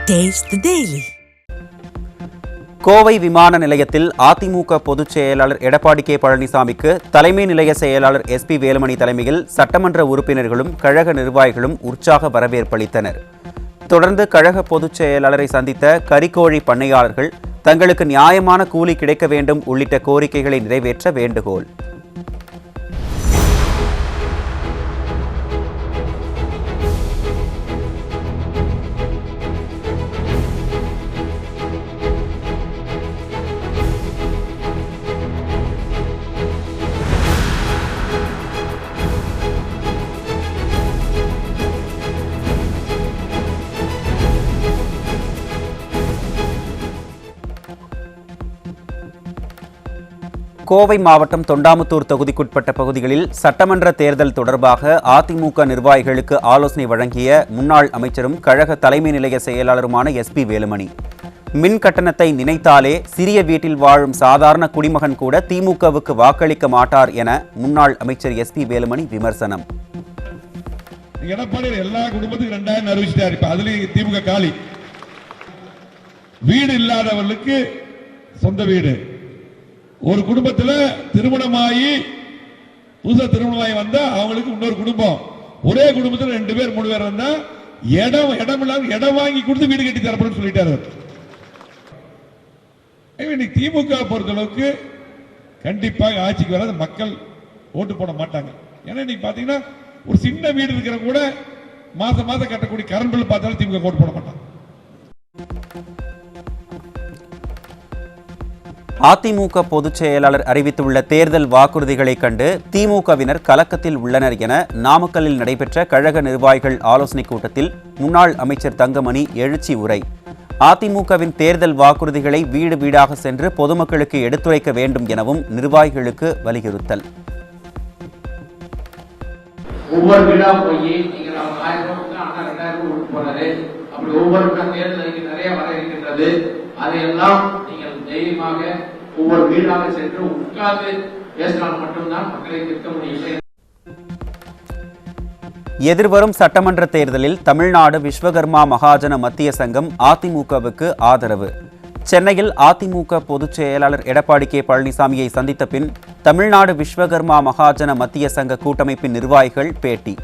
Taste the Daily. Kovai விமான நிலையத்தில் அதிமுக பொதுச் செயலாளர் எடப்பாடி கே பழனிசாமிக்கு தலைமை நிலைய செயலாளர் SP வேலுமணி தலைமையில் சட்டமன்ற உறுப்பினர்களும் கழக நிர்வாகிகளும் உற்சாக வரவேற்பளித்தனர். தொடர்ந்து கழக பொதுச் செயலாளரை சந்தித்த கறிக்கோழி பண்ணையாளர்கள் தங்களுக்கு நியாயமான கூலி கிடைக்க வேண்டும் உள்ளிட்ட கோரிக்கைகளை நிறைவேற்ற வேண்டுகோள். கோவை மாவட்டம் தொண்டாமுத்தூர் தொகுதிக்குட்பட்ட பகுதிகளில் சட்டமன்ற தேர்தல் தொடர்பாக அதிமுக நிர்வாகிகளுக்கு ஆலோசனை வழங்கிய முன்னாள் அமைச்சரும் கழக தலைமை நிலைய செயலாளருமான SP வேலுமணி, மின் கட்டணத்தை நினைத்தாலே சிறிய வீட்டில் வாழும் சாதாரண குடிமகன் கூட திமுகவுக்கு வாக்களிக்க மாட்டார் என முன்னாள் அமைச்சர் SP வேலுமணி விமர்சனம். எடப்பாடி எல்லா குடும்பத்துக்கும் 2000 அறிவிச்சிட்டாரு. இப்ப அதுலயும் திமுக காலி. வீடு இல்லாதவர்களுக்கு சொந்த வீடு. ஒரு குடும்பத்தில் திருமணமாகி புதுசா திருமணமாகி வந்தா அவங்களுக்கு இன்னொரு குடும்பம். ஒரே குடும்பத்தில் 2 பேர் 3 பேர் வந்தா இடம் இல்லாம இடம் வாங்கி கொடுத்து வீடு கட்டி தரப்படும் சொல்லிட்டாரு. இன்னைக்கு திமுக பொறுத்தளவுக்கு கண்டிப்பாக ஆட்சிக்கு வராது, மக்கள் ஓட்டு போட மாட்டாங்க. ஏன்னா இன்னைக்கு பாத்தீங்கன்னா ஒரு சின்ன வீடு இருக்கிற கூட மாசம் கட்டக்கூடிய கரண்ட் பில் பார்த்தாலும் திமுக ஓட்டு போட மாட்டாங்க. அதிமுக பொதுச் செயலாளர் அறிவித்துள்ள தேர்தல் வாக்குறுதிகளை கண்டு திமுகவினர் கலக்கத்தில் உள்ளனர் என நாமக்கல்லில் நடைபெற்ற கழக நிர்வாகிகள் ஆலோசனைக் கூட்டத்தில் முன்னாள் அமைச்சர் தங்கமணி எழுச்சி உரை. அதிமுகவின் தேர்தல் வாக்குறுதிகளை வீடு வீடாக சென்று பொதுமக்களுக்கு எடுத்துரைக்க வேண்டும் எனவும் நிர்வாகிகளுக்கு வலியுறுத்தல். ஒவ்வொரு வீடா போய் நீங்க 1000 போனாரு, அப்படி ஒவ்வொரு தேர்தல் நிறைய வர இருக்கின்றது. அதையெல்லாம் நீங்கள் தைரியமாக ஒவ்வொரு வீடாக சென்று உட்கார்ந்து பேசினால் மட்டும்தான் மக்களை திருத்த முடியும். எதிர்வரும் சட்டமன்ற தேர்தலில் தமிழ்நாடு விஸ்வகர்மா மகாஜன மத்திய சங்கம் அதிமுகவுக்கு ஆதரவு. சென்னையில் அதிமுக பொதுச் செயலாளர் எடப்பாடி கே பழனிசாமியை சந்தித்த பின் தமிழ்நாடு விஸ்வகர்மா மகாஜன மத்திய சங்க கூட்டமைப்பின் நிர்வாகிகள் பேட்டி.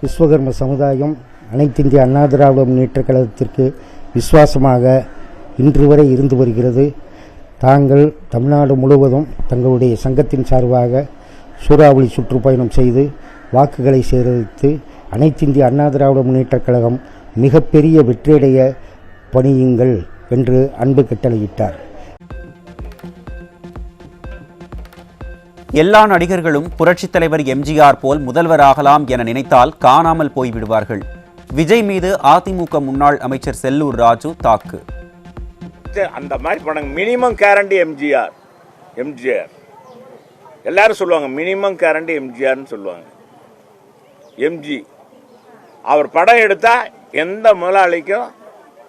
விஸ்வகர்ம சமுதாயம் அனைத்து இந்திய அண்ணா திராவிட முன்னேற்றக் கழகத்திற்கு விசுவாசமாக இன்று வரை இருந்து வருகிறது. தாங்கள் தமிழ்நாடு முழுவதும் தங்களுடைய சங்கத்தின் சார்பாக சூறாவளி சுற்றுப்பயணம் செய்து வாக்குகளை சேகரித்து அனைத்து இந்திய அண்ணா திராவிட முன்னேற்றக் கழகம் மிகப்பெரிய வெற்றியடைய பணியுங்கள் என்று அன்பு கட்டளையிட்டார். எல்லா நடிகர்களும் புரட்சித் தலைவர் MGR போல் முதல்வராகலாம் என நினைத்தால் காணாமல் போய்விடுவார்கள். விஜய் மீது அதிமுக முன்னாள் அமைச்சர் செல்லூர் ராஜு தாக்கு. அந்த மாதிரி படம் மினிமம் கேரண்டி எம்ஜிஆர் எல்லாரும் சொல்லுவாங்க. மினிமம் கேரண்டி எம்ஜிஆர்னு சொல்லுவாங்க. எம்ஜி அவர் படம் எடுத்தா எந்த முதலாளிக்கும்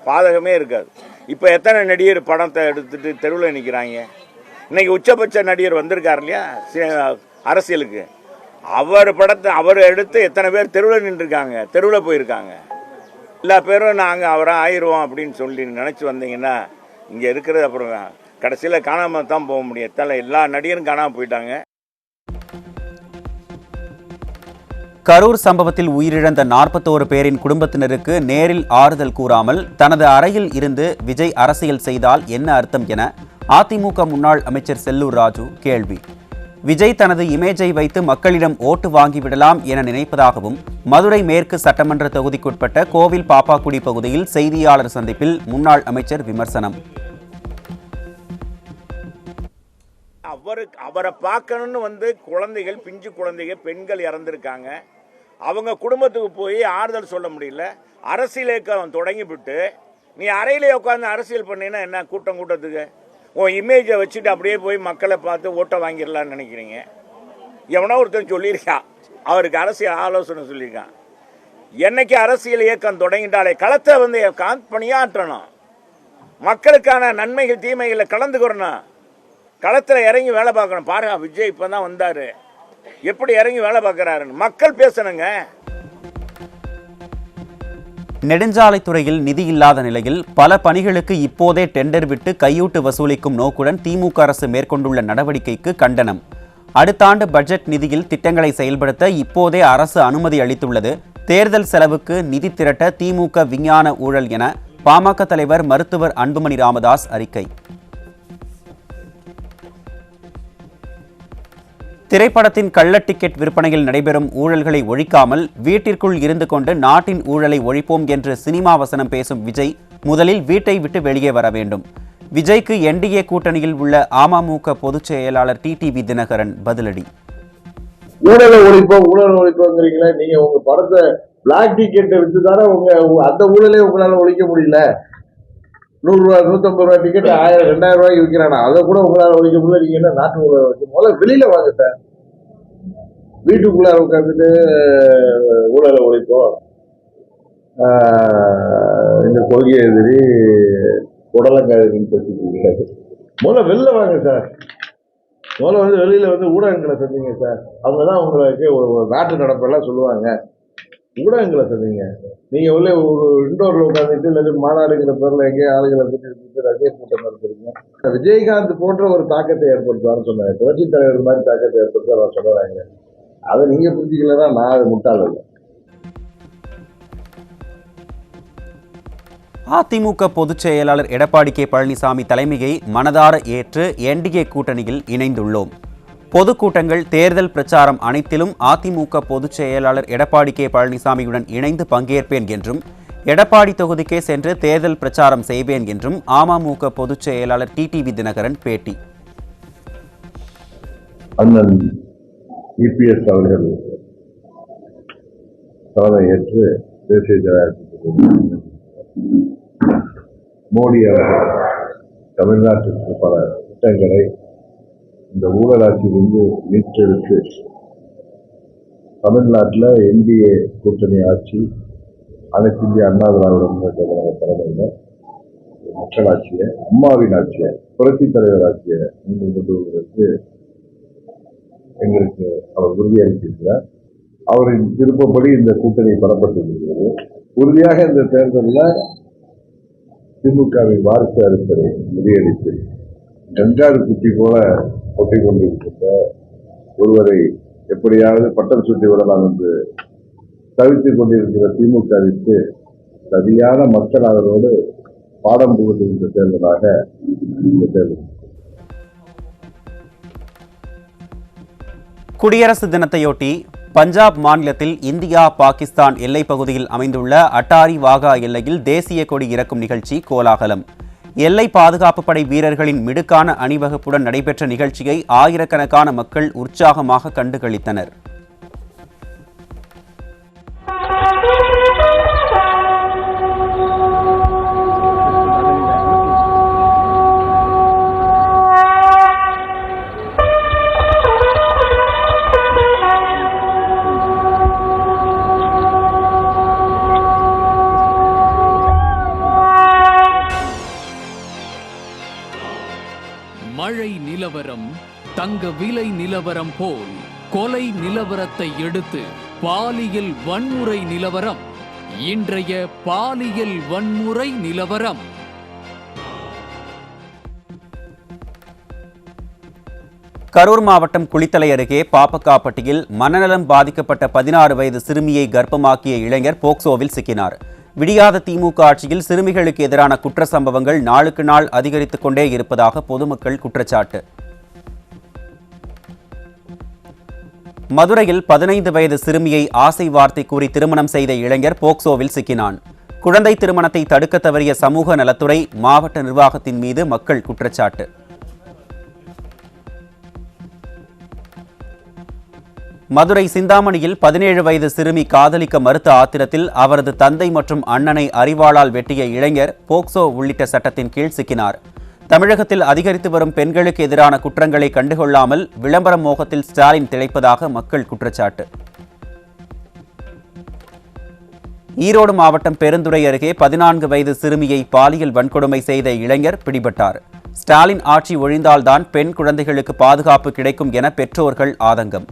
பாதகமே இருக்காது. இப்போ எத்தனை நடிகர் படத்தை எடுத்துட்டு தெருவில் நிற்கிறாங்க. இன்னைக்கு உச்சபட்ச நடிகர் வந்திருக்காரு இல்லையா அரசியலுக்கு, அவர் படத்தை அவர் எடுத்து எத்தனை பேர் தெருவில் நின்றுருக்காங்க, தெருவில் போயிருக்காங்க. எல்லா பேரும் நாங்கள் அவரை ஆயிடுவோம் அப்படின்னு சொல்லி நினச்சி வந்தீங்கன்னா இங்கே இருக்கிறது அப்புறம் கடைசியில் காணாமல் தான் போக முடியும். எல்லா நடிகரும் காணாமல் போயிட்டாங்க. கரூர் சம்பவத்தில் உயிரிழந்த 41 பேரின் குடும்பத்தினருக்கு நேரில் ஆறுதல் கூறாமல் தனது அறையில் இருந்து விஜய் அரசியல் செய்தால் என்ன அர்த்தம் என அதிமுக முன்னாள் அமைச்சர் செல்லூர் ராஜு கேள்வி. விஜய் தனது இமேஜை வைத்து மக்களிடம் ஓட்டு வாங்கிவிடலாம் என நினைப்பதாகவும் மதுரை மேற்கு சட்டமன்ற தொகுதிக்குட்பட்ட கோவில் பாப்பாக்குடி பகுதியில் செய்தியாளர் சந்திப்பில் முன்னாள் அமைச்சர் விமர்சனம். அவரை பார்க்கணும்னு குழந்தைகள், பிஞ்சு குழந்தைகள், பெண்கள் இறந்துருக்காங்க. அவங்க குடும்பத்துக்கு போய் ஆறுதல் சொல்ல முடியல. அரசியல் இயக்கம் தொடங்கிவிட்டு நீ அறையிலே உட்காந்து அரசியல் பண்ணினா என்ன? கூட்டத்துக்கு உன் இமேஜை வச்சுட்டு அப்படியே போய் மக்களை பார்த்து ஓட்டை வாங்கிடலான்னு நினைக்கிறீங்க. எவனோ ஒருத்தன் சொல்லியிருக்கான், அவருக்கு அரசியல் ஆலோசனை சொல்லியிருக்கான். என்னைக்கு அரசியல் இயக்கம் தொடங்கிட்டாலே களத்தை பணியாற்றணும், மக்களுக்கான நன்மைகள் தீமைகளை கலந்துக்கிறணும், களத்தில் இறங்கி வேலை பார்க்கணும். பாருங்க, விஜய் இப்போ தான் வந்தார், எப்படி இறங்கி வேலை பார்க்குறாருன்னு மக்கள் பேசணுங்க. நெடுஞ்சாலைத்துறையில் நிதி இல்லாத நிலையில் பல பணிகளுக்கு இப்போதே டெண்டர் விட்டு கையூட்டு வசூலிக்கும் நோக்குடன் திமுக அரசு மேற்கொண்டுள்ள நடவடிக்கைக்கு கண்டனம். அடுத்த ஆண்டு பட்ஜெட் நிதியில் திட்டங்களை செயல்படுத்த இப்போதே அரசு அனுமதி அளித்துள்ளது. தேர்தல் செலவுக்கு நிதி திரட்ட திமுக விஞ்ஞான ஊழல் என பாமக தலைவர் மருத்துவர் அன்புமணி ராமதாஸ் அறிக்கை. திரைப்படத்தின் கள்ள டிக்கெட் விற்பனையில் நடைபெறும் ஊழல்களை ஒழிக்காமல் வீட்டிற்குள் இருந்து கொண்டு நாட்டின் ஊழலை ஒழிப்போம் என்று சினிமா வசனம் பேசும் விஜய் முதலில் வீட்டை விட்டு வெளியே வர வேண்டும். விஜய்க்கு என்டிஏ கூட்டணியில் உள்ள அமமுக பொதுச் செயலாளர் டிடிவி தினகரன் பதிலடி. ஊழலை ஒழிப்போங்கிறீங்களா? நீங்க உங்க படத்தை பிளாக் டிக்கெட்டை வித்துதானே அந்த ஊழலே உங்களால ஒழிக்க முடியல. 100 ரூபா 150 ரூபாய் டிக்கெட் 1000 2000 ரூபாய்க்கு விற்கிறானா? அதை கூட உங்களால ஒழிக்க முடியல. நீங்க என்ன நாட்டு ஊழல் வச்சு முதல்ல வெளியில வாங்க சார். வீட்டுக்குள்ளார உட்காந்துட்டு ஊழலை ஒழிப்போம், இந்த கொள்கை எதிரி உடலங்காதுன்னு பேசிட்டு முதல்ல வெளில வாங்க சார். முதல்ல வெளியில ஊடகங்களை சந்திங்க சார். அவங்கதான் உங்களுக்கு ஒரு நாட்டு நடப்பெல்லாம் சொல்லுவாங்க. ஊடகங்களை சொன்னீங்க. நீங்க உள்ள ஒரு இண்டோர்ல உட்காந்துட்டு இல்லை மாநாடுங்கிற பேர்ல எங்கேயும் ஆளுகளை ரசிகர் கூட்டம் நடத்துறீங்க. விஜயகாந்த் போன்ற ஒரு தாக்கத்தை ஏற்படுத்துவார்னு சொன்னாங்க. புரட்சி தலைவர் மாதிரி தாக்கத்தை ஏற்படுத்த சொல்றாங்க. அதை நீங்க புரிஞ்சுக்கலன்னா நான் அது முட்டாள் இல்லை. அதிமுக பொதுச் செயலாளர் எடப்பாடி கே பழனிசாமி தலைமையை மனதார ஏற்று என்டிஏ கூட்டணியில் இணைந்துள்ளோம். பொதுக்கூட்டங்கள், தேர்தல் பிரச்சாரம் அனைத்திலும் அதிமுக பொதுச் செயலாளர் எடப்பாடி கே பழனிசாமியுடன் இணைந்து பங்கேற்பேன் என்றும், எடப்பாடி தொகுதிக்கே சென்று தேர்தல் பிரச்சாரம் செய்வேன் என்றும் அமமுக பொதுச் செயலாளர் டிடிவி தினகரன் பேட்டி. அண்ணன் இபிஎஸ் அவர்கள் தலைமை ஏற்று தேசிய ஜனநாயக மோடி அவர்கள் தமிழ்நாட்டிற்கு பல திட்டங்களை இந்த ஊழலாட்சியிலிருந்து மீட்டெடுத்து தமிழ்நாட்டில் என்டிஏ கூட்டணி ஆட்சி, அனைத்து இந்திய அண்ணா திராவிட முன்னேற்ற கழக தலைமையில் மக்களாட்சியை, அம்மாவின் ஆட்சியை, புரட்சி தலைவர் ஆட்சியை மீண்டும் கொண்டு வருவதற்கு எங்களுக்கு அவர் உறுதியளித்திருக்கிறார். அவரின் விருப்பப்படி இந்த கூட்டணி பலப்பட்டிருக்கிறது. உறுதியாக இந்த தேர்தலில் திமுகவின் வாரிசு அரசரை முறியடித்து கங்காரு குட்டி போல ஒட்டிக் கொண்டிருக்கின்ற ஒருவரை எப்படியாவது பட்டம் சுட்டி விடலாம் என்று தவித்துக் கொண்டிருக்கிற திமுகவிற்கு சரியான மக்கள் அதனோடு பாடம் புகுத்துகின்ற தேர்தலாக இந்த தேர்தல். குடியரசு தினத்தையொட்டி பஞ்சாப் மாநிலத்தில் இந்தியா பாகிஸ்தான் எல்லைப் பகுதியில் அமைந்துள்ள அட்டாரி வாகா எல்லையில் தேசிய கொடி இறக்கும் நிகழ்ச்சி கோலாகலம். எல்லை பாதுகாப்பு படை வீரர்களின் மிடுக்கான அணிவகுப்புடன் நடைபெற்ற நிகழ்ச்சியை ஆயிரக்கணக்கான மக்கள் உற்சாகமாக கண்டுகளித்தனர். மழை நிலவரம், தங்க விலை நிலவரம் போல் கொலை நிலவரத்தை எடுத்து பாலியல் வன்முறை நிலவரம். இன்றைய பாலியல் வன்முறை நிலவரம். கரூர் மாவட்டம் குளித்தலை அருகே பாப்பக்காப்பட்டியில் மனநலம் பாதிக்கப்பட்ட 16 வயது சிறுமியை கர்ப்பமாக்கிய இளைஞர் போக்சோவில் சிக்கினார். விடியாத திமுக ஆட்சியில் சிறுமிகளுக்கு எதிரான குற்ற சம்பவங்கள் நாளுக்கு நாள் அதிகரித்துக் கொண்டே இருப்பதாக பொதுமக்கள் குற்றச்சாட்டு. மதுரையில் 15 வயது சிறுமியை ஆசை வார்த்தை கூறி திருமணம் செய்த இளைஞர் போக்சோவில் சிக்கினான். குழந்தை திருமணத்தை தடுக்க தவறிய சமூக நலத்துறை, மாவட்ட நிர்வாகத்தின் மீது மக்கள் குற்றச்சாட்டு. மதுரை சிந்தாமணியில் 17 வயது சிறுமி காதலிக்க மறுத்த ஆத்திரத்தில் அவரது தந்தை மற்றும் அண்ணனை அரிவாளால் வெட்டிய இளைஞர் போக்சோ உள்ளிட்ட சட்டத்தின் கீழ் சிக்கினார். தமிழகத்தில் அதிகரித்து வரும் பெண்களுக்கு எதிரான குற்றங்களை கண்டுகொள்ளாமல் விளம்பர மோகத்தில் ஸ்டாலின் திளைப்பதாக மக்கள் குற்றச்சாட்டு. ஈரோடு மாவட்டம் பெருந்துறை அருகே 14 வயது சிறுமியை பாலியல் வன்கொடுமை செய்த இளைஞர் பிடிபட்டார். ஸ்டாலின் ஆட்சி ஒழிந்தால்தான் பெண் குழந்தைகளுக்கு பாதுகாப்பு கிடைக்கும் என பெற்றோர்கள் ஆதங்கம்.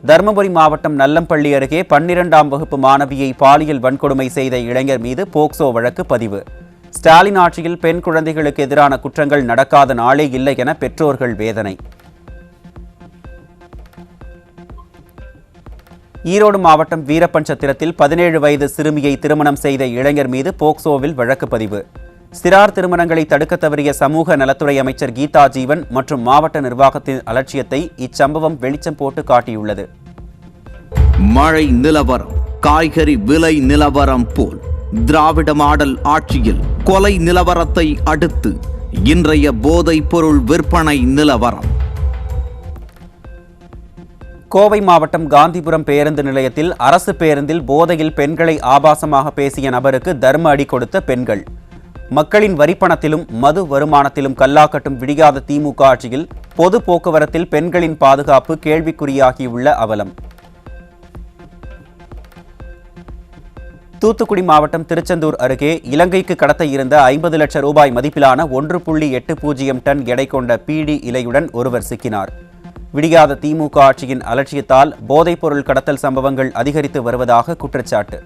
தருமபுரி மாவட்டம் நல்லம்பள்ளி அருகே 12ஆம் வகுப்பு மாணவியை பாலியல் வன்கொடுமை செய்த இளைஞர் மீது போக்சோ வழக்கு பதிவு. ஸ்டாலின் ஆட்சியில் பெண் குழந்தைகளுக்கு எதிரான குற்றங்கள் நடக்காத நாளே இல்லை என பெற்றோர்கள் வேதனை. ஈரோடு மாவட்டம் வீரப்பஞ்சத்திரத்தில் 17 வயது சிறுமியை திருமணம் செய்த இளைஞர் மீது போக்சோவில் வழக்கு பதிவு. சிறார் திருமணங்களை தடுக்க தவறிய சமூக நலத்துறை அமைச்சர் கீதா ஜீவன் மற்றும் மாவட்ட நிர்வாகத்தின் அலட்சியத்தை இச்சம்பவம் வெளிச்சம் போட்டு காட்டியுள்ளது. மழை நிலவரம், காய்கறி விலை நிலவரம் போல் திராவிட மாடல் ஆட்சியில் கொலை நிலவரத்தை அடுத்து இன்றைய போதைப் பொருள் விற்பனை நிலவரம். கோவை மாவட்டம் காந்திபுரம் பேருந்து நிலையத்தில் அரசு பேருந்தில் போதையில் பெண்களை ஆபாசமாக பேசிய நபருக்கு தர்ம அடி கொடுத்த பெண்கள். மக்களின் வரிப்பணத்திலும் மது வருமானத்திலும் கல்லாக்கட்டும் விடியாத திமுக ஆட்சியில் பொது போக்குவரத்தில் பெண்களின் பாதுகாப்பு கேள்விக்குறியாகியுள்ள அவலம். தூத்துக்குடி மாவட்டம் திருச்செந்தூர் அருகே இலங்கைக்கு கடத்த இருந்த 50 லட்சம் ரூபாய் மதிப்பிலான 1.80 டன் எடை கொண்ட பீடி இலையுடன் ஒருவர் சிக்கினார். விடியாத திமுக ஆட்சியின் அலட்சியத்தால் போதைப் பொருள் கடத்தல் சம்பவங்கள் அதிகரித்து வருவதாக குற்றச்சாட்டு.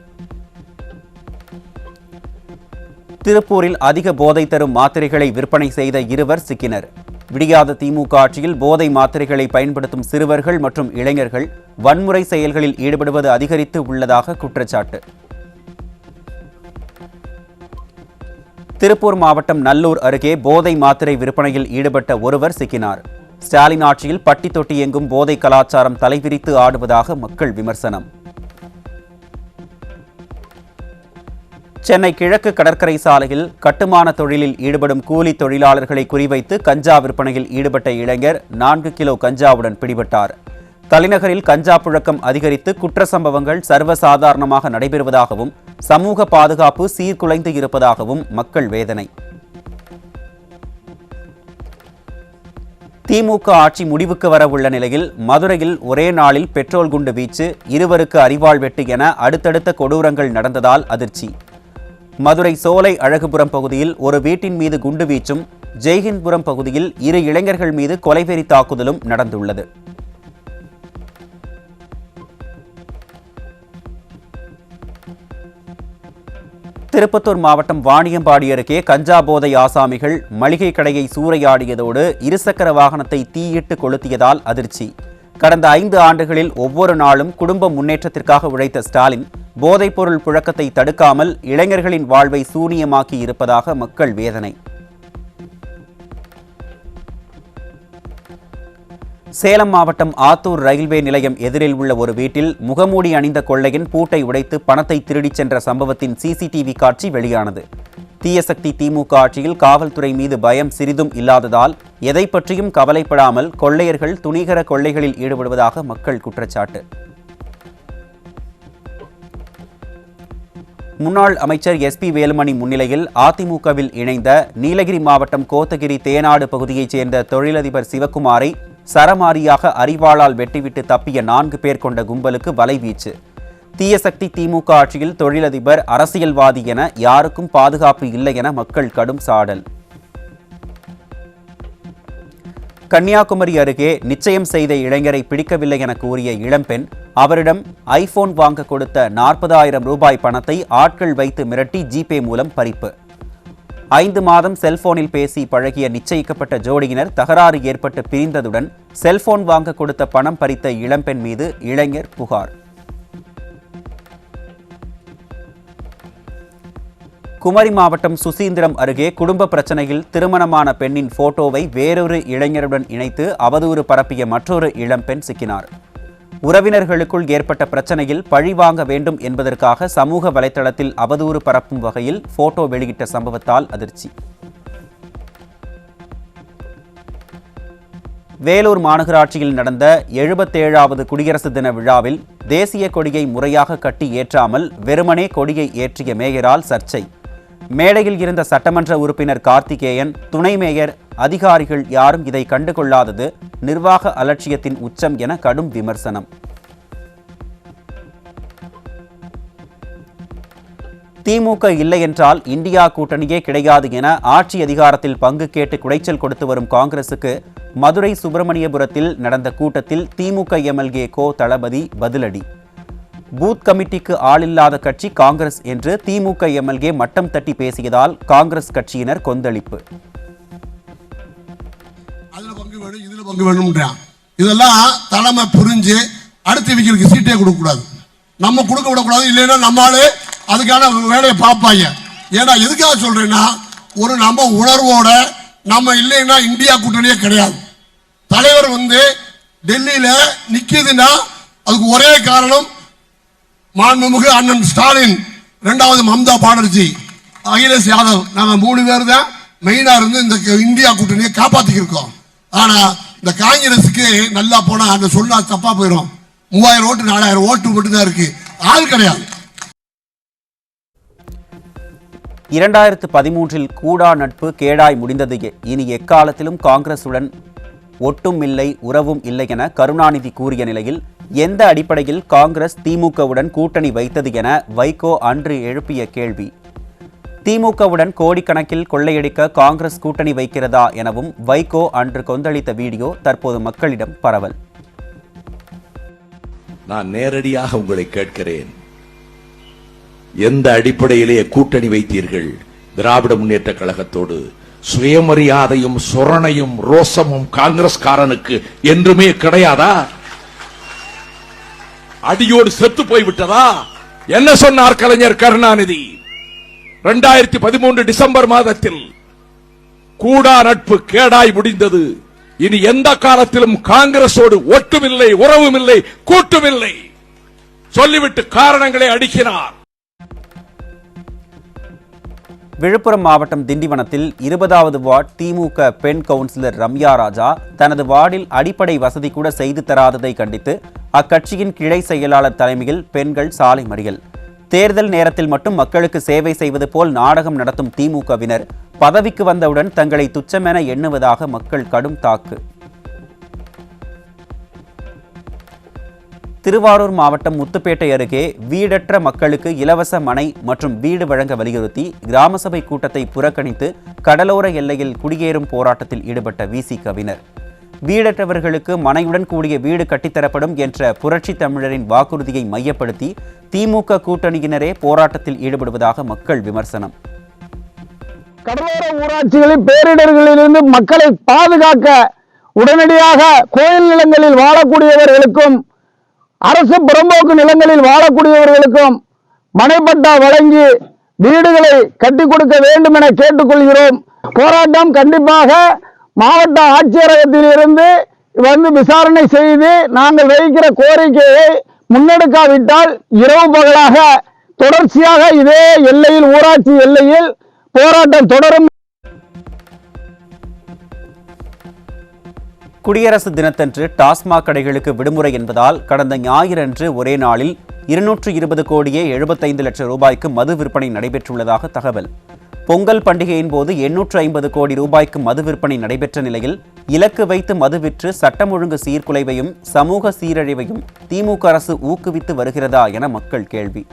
திருப்பூரில் அதிக போதை தரும் மாத்திரைகளை விற்பனை செய்த இருவர் சிக்கினர். விடியாத திமுக ஆட்சியில் போதை மாத்திரைகளை பயன்படுத்தும் சிறுவர்கள் மற்றும் இளைஞர்கள் வன்முறை செயல்களில் ஈடுபடுவது அதிகரித்து உள்ளதாக குற்றச்சாட்டு. திருப்பூர் மாவட்டம் நல்லூர் அருகே போதை மாத்திரை விற்பனையில் ஈடுபட்ட ஒருவர் சிக்கினார். ஸ்டாலின் ஆட்சியில் பட்டி தொட்டி எங்கும் போதை கலாச்சாரம் தலைவிரித்து ஆடுவதாக மக்கள் விமர்சனம். சென்னை கிழக்கு கடற்கரை சாலையில் கட்டுமான தொழிலில் ஈடுபடும் கூலி தொழிலாளர்களை குறிவைத்து கஞ்சா விற்பனையில் ஈடுபட்ட இளைஞர் 4 கிலோ கஞ்சாவுடன் பிடிபட்டார். தலைநகரில் கஞ்சா புழக்கம் அதிகரித்து குற்ற சம்பவங்கள் சர்வசாதாரணமாக நடைபெறுவதாகவும் சமூக பாதுகாப்பு சீர்குலைந்து இருப்பதாகவும் மக்கள் வேதனை. திமுக ஆட்சி முடிவுக்கு வர உள்ள நிலையில் மதுரையில் ஒரே நாளில் பெட்ரோல் குண்டு வீச்சு, இருவருக்கு அரிவாள் வெட்டு என அடுத்தடுத்த கொடூரங்கள் நடந்ததால் அதிர்ச்சி. மதுரை சோலை அழகுபுரம் பகுதியில் ஒரு வீட்டின் மீது குண்டு வீச்சும், ஜெய்ஹிந்த்புரம் பகுதியில் 2 இளைஞர்கள் மீது கொலைவெறி தாக்குதலும் நடந்துள்ளது. திருப்பத்தூர் மாவட்டம் வாணியம்பாடி அருகே கஞ்சா போதை ஆசாமிகள் மளிகை கடையை சூறையாடியதோடு இருசக்கர வாகனத்தை தீயிட்டு கொளுத்தியதால் அதிர்ச்சி. கடந்த 5 ஆண்டுகளில் ஒவ்வொரு நாளும் குடும்ப முன்னேற்றத்திற்காக உழைத்த ஸ்டாலின் போதைப்பொருள் புழக்கத்தை தடுக்காமல் இளைஞர்களின் வாழ்வை சூனியமாக்கி இருப்பதாக மக்கள் வேதனை. சேலம் மாவட்டம் ஆத்தூர் ரயில்வே நிலையம் எதிரில் உள்ள ஒரு வீட்டில் முகமூடி அணிந்த கொள்ளையன் பூட்டை உடைத்து பணத்தை திருடிச் சென்ற சம்பவத்தின் சிசிடிவி காட்சி வெளியானது. தீயசக்தி திமுக ஆட்சியில் காவல்துறை மீது பயம் சிறிதும் இல்லாததால் எதை பற்றியும் கவலைப்படாமல் கொள்ளையர்கள் துணிகர கொள்ளைகளில் ஈடுபடுவதாக மக்கள் குற்றச்சாட்டு. முன்னாள் அமைச்சர் எஸ்பி வேலுமணி முன்னிலையில் அதிமுகவில் இணைந்த நீலகிரி மாவட்டம் கோத்தகிரி தேனாடு பகுதியைச் சேர்ந்த தொழிலதிபர் சிவக்குமாரை சரமாரியாக அரிவாளால் வெட்டிவிட்டு தப்பிய 4 பேர் கொண்ட கும்பலுக்கு வலைவீச்சு. தீயசக்தி திமுக ஆட்சியில் தொழிலதிபர் அரசியல்வாதி என யாருக்கும் பாதுகாப்பு இல்லை என மக்கள் கடும் சாடல். கன்னியாகுமரி அருகே நிச்சயம் செய்த இளைஞரை பிடிக்கவில்லை என கூறிய இளம்பெண் அவரிடம் ஐபோன் வாங்க கொடுத்த 40,000 ரூபாய் பணத்தை ஆட்கள் வைத்து மிரட்டி ஜிபே மூலம் பறிப்பு. 5 மாதம் செல்போனில் பேசி பழகிய நிச்சயிக்கப்பட்ட ஜோடியினர் தகராறு ஏற்பட்டு பிரிந்ததுடன் செல்போன் வாங்க கொடுத்த பணம் பறித்த இளம்பெண் மீது இளைஞர் புகார். குமரி மாவட்டம் சுசீந்திரம் அருகே குடும்ப பிரச்சனையில் திருமணமான பெண்ணின் போட்டோவை வேறொரு இளைஞருடன் இணைத்து அவதூறு பரப்பிய மற்றொரு இளம்பெண் சிக்கினார். உறவினர்களுக்குள் ஏற்பட்ட பிரச்சனையில் பழி வாங்க வேண்டும் என்பதற்காக சமூக வலைதளத்தில் அவதூறு பரப்பும் வகையில் போட்டோ வெளியிட்ட சம்பவத்தால் அதிர்ச்சி. வேலூர் மாநகராட்சியில் நடந்த 77வது குடியரசு தின விழாவில் தேசிய கொடியை முறையாக கட்டி ஏற்றாமல் வெறுமனே கொடியை ஏற்றிய மேயரால் சர்ச்சை. மேடையில் இருந்த சட்டமன்ற உறுப்பினர் கார்த்திகேயன், துணை மேயர், அதிகாரிகள் யாரும் இதை கண்டுகொள்ளாதது நிர்வாக அலட்சியத்தின் உச்சம் என கடும் விமர்சனம். திமுக இல்லை என்றால் இந்தியா கூட்டணியே கிடையாது என ஆட்சி அதிகாரத்தில் பங்கு கேட்டு குடைச்சல் கொடுத்து வரும் காங்கிரசுக்கு மதுரை சுப்பிரமணியபுரத்தில் நடந்த கூட்டத்தில் திமுக எம்எல்ஏ கோ தளபதி பதிலடி. பூத் கமிட்டிக்கு ஆளில்லாத கட்சி காங்கிரஸ் என்று திமுக எம்எல்ஏ மட்டம் தட்டி பேசியதால் காங்கிரஸ் கட்சியினர் கொந்தளிப்பு. அதுல பங்கு வேணும், இதுல பங்கு வேணும்ன்றான். இதெல்லாம் தலைமை புரிஞ்சு அடுத்த வீக்கிற்கு சீட்டே கொடுக்க கூடாது, நம்ம கொடுக்க விடக்கூடாது. இல்லைன்னா நம்மளால அதுக்கான வேலையை பார்ப்பாங்க. ஏன்னா எதுக்காக சொல்றேன்னா, ஒரு நம்ம உணர்வோட நம்ம இல்லைன்னா இந்தியா கூட்டணியே கிடையாது. தலைவர் டெல்லியில நிக்குதுன்னா அதுக்கு ஒரே காரணம் மாண்புமிகு அண்ணன் ஸ்டாலின், இரண்டாவது மம்தா பானர்ஜி, அகிலேஷ் யாதவ், நாங்க 3 பேர் தான் மெயினா இருந்து இந்த இந்தியா கூட்டணியை காப்பாத்திக்கு இருக்கோம். ஆனா இந்த காங்கிரஸுக்கு நல்லா போனா அந்த சொன்னா தப்பா போயிடும். 3000 ஓட்டு 4000 ஓட்டு மட்டும் தான் இருக்கு, ஆள் கிடையாது. 2013 கூடா நட்பு கேடாய் முடிந்தது. இனி எக்காலத்திலும் காங்கிரசுடன் ஒட்டும் இல்லை, உறவும் இல்லை என கருணாநிதி கூறிய நிலையில் எந்த அடிப்படையில் காங்கிரஸ் திமுகவுடன் கூட்டணி வைத்தது என வைகோ அன்று எழுப்பிய கேள்வி. திமுகவுடன் கோடிக்கணக்கில் கொள்ளையடிக்க காங்கிரஸ் கூட்டணி வைக்கிறதா எனவும் வைகோ அன்று கொந்தளித்த வீடியோ தற்போது மக்களிடம் பரவல். நான் நேரடியாக உங்களை கேட்கிறேன், எந்த அடிப்படையிலே கூட்டணி வைத்தீர்கள் திராவிட முன்னேற்ற கழகத்தோடு? சுயமரியாதையும் சொரணையும் ரோசமும் காங்கிரஸ்காரனுக்கு என்றுமே கிடையாதா? அடியோடு செத்து போய்விட்டதா? என்ன சொன்னார் கலைஞர் கருணாநிதி 2013 டிசம்பர் மாதத்தில்? கூடா நட்பு கேடாய் முடிந்தது, இனி எந்த காலத்திலும் காங்கிரஸோடு ஒட்டுமில்லை, உறவுமில்லை, கூட்டுமில்லை சொல்லிவிட்டு காரணங்களை அடுக்கினார். விழுப்புரம் மாவட்டம் திண்டிவனத்தில் 20வது வார்டு திமுக பெண் கவுன்சிலர் ரம்யா ராஜா தனது வார்டில் அடிப்படை வசதி கூட செய்து தராததை கண்டித்து அக்கட்சியின் கிளை செயலாளர் தலைமையில் பெண்கள் சாலை மறியல். தேர்தல் நேரத்தில் மட்டும் மக்களுக்கு சேவை செய்வது போல் நாடகம் நடத்தும் திமுகவினர் பதவிக்கு வந்தவுடன் தங்களை துச்சமென எண்ணுவதாக மக்கள் கடும் தாக்கு. திருவாரூர் மாவட்டம் முத்துப்பேட்டை அருகே வீடற்ற மக்களுக்கு இலவச மனை மற்றும் வீடு வழங்க வலியுறுத்தி கிராம சபை கூட்டத்தை புறக்கணித்து கடலோர எல்லையில் குடியேறும் போராட்டத்தில் ஈடுபட்ட விசிகவினர் வீடற்றவர்களுக்கு மனையுடன் கூடிய வீடு கட்டித்தரப்படும் என்ற புரட்சி தமிழரின் வாக்குறுதியை மையப்படுத்தி திமுக கூட்டணியினரே போராட்டத்தில் ஈடுபடுவதாக மக்கள் விமர்சனம். கடலோர ஊராட்சிகளில் பேரிடர்களிலிருந்து மக்களை பாதுகாக்க உடனடியாக கோயில் நிலங்களில் வாழக்கூடியவர்களுக்கும் அரசு புறம்போக்கு நிலங்களில் வாழக்கூடியவர்களுக்கும் மனைப்பட்டா வழங்கி வீடுகளை கட்டி கொடுக்க வேண்டும் என கேட்டுக்கொள்கிறோம். போராட்டம் கண்டிப்பாக மாவட்ட ஆட்சியரகத்தில் இருந்து விசாரணை செய்து நாங்கள் வைக்கிற கோரிக்கையை முன்னெடுக்காவிட்டால் இரவு பகலாக தொடர்ச்சியாக இதே எல்லையில் ஊராட்சி எல்லையில் போராட்டம் தொடரும். குடியரசு தினத்தன்று டாஸ்மாக் கடைகளுக்கு விடுமுறை என்பதால் கடந்த ஞாயிறன்று ஒரே நாளில் 220 கோடியே 75 லட்சம் ரூபாய்க்கு மது விற்பனை நடைபெற்றுள்ளதாக தகவல். பொங்கல் பண்டிகையின் போது 850 கோடி ரூபாய்க்கு மது விற்பனை நடைபெற்ற நிலையில் இலக்கு வைத்து மது விற்று சட்டம் ஒழுங்கு சீர்குலைவையும் சமூக சீரழிவையும் திமுக அரசு ஊக்குவித்து வருகிறதா என மக்கள் கேள்வி.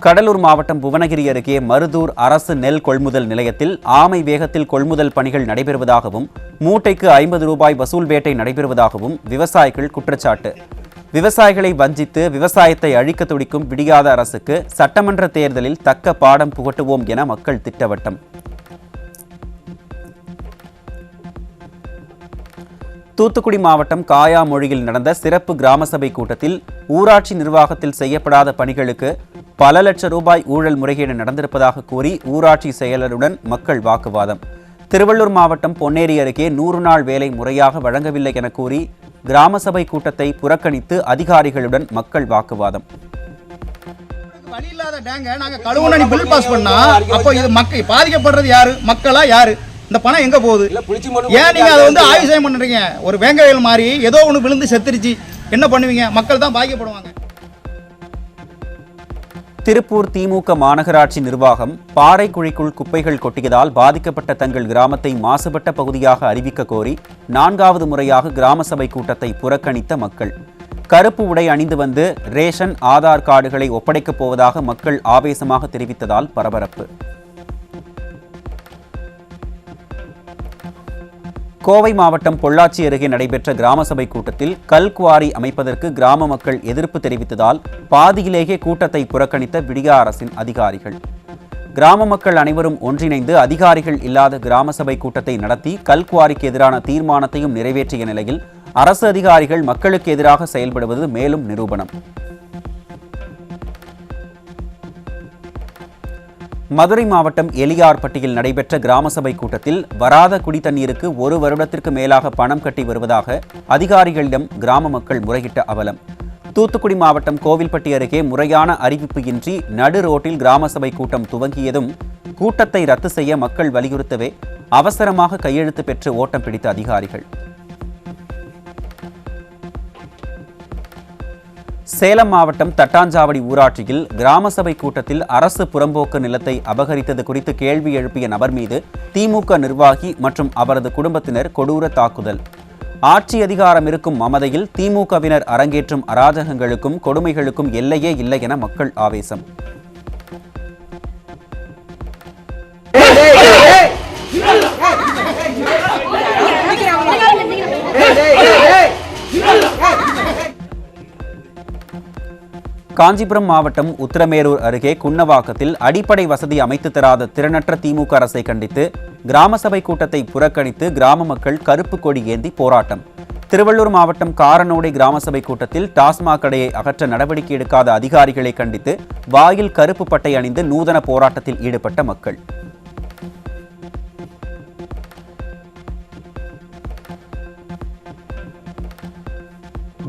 கடலூர் மாவட்டம் புவனகிரி அருகே மருதூர் அரசு நெல் கொள்முதல் நிலையத்தில் ஆமை வேகத்தில் கொள்முதல் பணிகள் நடைபெறுவதாகவும் மூட்டைக்கு 50 ரூபாய் வசூல் வேட்டை நடைபெறுவதாகவும் விவசாயிகள் குற்றச்சாட்டு. விவசாயிகளை வஞ்சித்து விவசாயத்தை அழிக்க துடிக்கும் விடியாத அரசுக்கு சட்டமன்ற தேர்தலில் தக்க பாடம் புகட்டுவோம் என மக்கள் திட்டவட்டம். தூத்துக்குடி மாவட்டம் காயாமொழியில் நடந்த சிறப்பு கிராம சபை கூட்டத்தில் ஊராட்சி நிர்வாகத்தில் செய்யப்படாத பணிகளுக்கு பல லட்சம் ரூபாய் ஊழல் முறைகேடு நடந்திருப்பதாக கூறி ஊராட்சி செயலருடன் மக்கள் வாக்குவாதம். திருவள்ளூர் மாவட்டம் பொன்னேரி அருகே 100 நாள் வேலை முறையாக வழங்கவில்லை என கூறி கிராம சபை கூட்டத்தை புறக்கணித்து அதிகாரிகளுடன் மக்கள் வாக்குவாதம். வழி இல்லாத டேங்க நாங்க கழுவுனி பில் பாஸ் பண்ணா அப்போ இது மக்கள் பாதிக்கப்படுறது யாரு? மக்களா யாரு? இந்த பணம் எங்க போகுது? ஏன் நீங்க அதை ஆய்வு செய்ய பண்றீங்க? ஒரு வேங்கையல் மாதிரி ஏதோ ஒன்று விழுந்து செத்துருச்சு, என்ன பண்ணுவீங்க? மக்கள் தான் பாதிக்கப்படுவாங்க. திருப்பூர் திமுக மாநகராட்சி நிர்வாகம் பாறைக்குழிக்குள் குப்பைகள் கொட்டியதால் பாதிக்கப்பட்ட தங்கள் கிராமத்தை மாசுபட்ட பகுதியாக அறிவிக்க கோரி 4வது முறையாக கிராம சபை கூட்டத்தை புறக்கணித்த மக்கள். கருப்பு உடை அணிந்து வந்து ரேஷன் ஆதார் கார்டுகளை ஒப்படைக்கப் போவதாக மக்கள் ஆவேசமாக தெரிவித்ததால் பரபரப்பு. கோவை மாவட்டம் பொள்ளாச்சி அருகே நடைபெற்ற கிராம சபை கூட்டத்தில் கல்குவாரி அமைப்பதற்கு கிராம மக்கள் எதிர்ப்பு தெரிவித்ததால் பாதியிலேயே கூட்டத்தை புறக்கணித்த விடியா அரசின் அதிகாரிகள். கிராம மக்கள் அனைவரும் ஒன்றிணைந்து அதிகாரிகள் இல்லாத கிராம சபை கூட்டத்தை நடத்தி கல்குவாரிக்கு எதிரான தீர்மானத்தையும் நிறைவேற்றிய நிலையில் அரசு அதிகாரிகள் மக்களுக்கு எதிராக செயல்படுவது மேலும் நிரூபணம். மதுரை மாவட்டம் எலியார்பட்டியில் நடைபெற்ற கிராம சபை கூட்டத்தில் வராத குடித்தண்ணீருக்கு 1 வருடத்திற்கு மேலாக பணம் கட்டி வருவதாக அதிகாரிகளிடம் கிராம மக்கள் முறையிட்ட அவலம். தூத்துக்குடி மாவட்டம் கோவில்பட்டி அருகே முறையான அறிவிப்பு இன்றி நடு ரோட்டில் கிராம சபை கூட்டம் துவங்கியதும் கூட்டத்தை ரத்து செய்ய மக்கள் வலியுறுத்தவே அவசரமாக கையெழுத்து பெற்று ஓட்டம் பிடித்த அதிகாரிகள். சேலம் மாவட்டம் தட்டாஞ்சாவடி ஊராட்சியில் கிராம சபை கூட்டத்தில் அரசு புறம்போக்கு நிலத்தை அபகரித்தது குறித்து கேள்வி எழுப்பிய நபர் மீது திமுக நிர்வாகி மற்றும் அவரது குடும்பத்தினர் கொடூர தாக்குதல். ஆட்சி அதிகாரம் இருக்கும் மமதையில் திமுகவினர் அரங்கேற்றும் அராஜகங்களுக்கும் கொடுமைகளுக்கும் எல்லையே இல்லை என மக்கள் ஆவேசம். காஞ்சிபுரம் மாவட்டம் உத்திரமேரூர் அருகே குன்னவாக்கத்தில் அடிப்படை வசதி அமைத்து தராத திறனற்ற திமுக அரசை கண்டித்து கிராம சபை கூட்டத்தை புறக்கணித்து கிராம மக்கள் கருப்பு கொடி ஏந்தி போராட்டம். திருவள்ளூர் மாவட்டம் காரனோடை கிராம சபை கூட்டத்தில் டாஸ்மாக் கடையை அகற்ற நடவடிக்கை எடுக்காத அதிகாரிகளை கண்டித்து வாயில் கருப்பு பட்டை அணிந்து நூதன போராட்டத்தில் ஈடுபட்ட மக்கள்.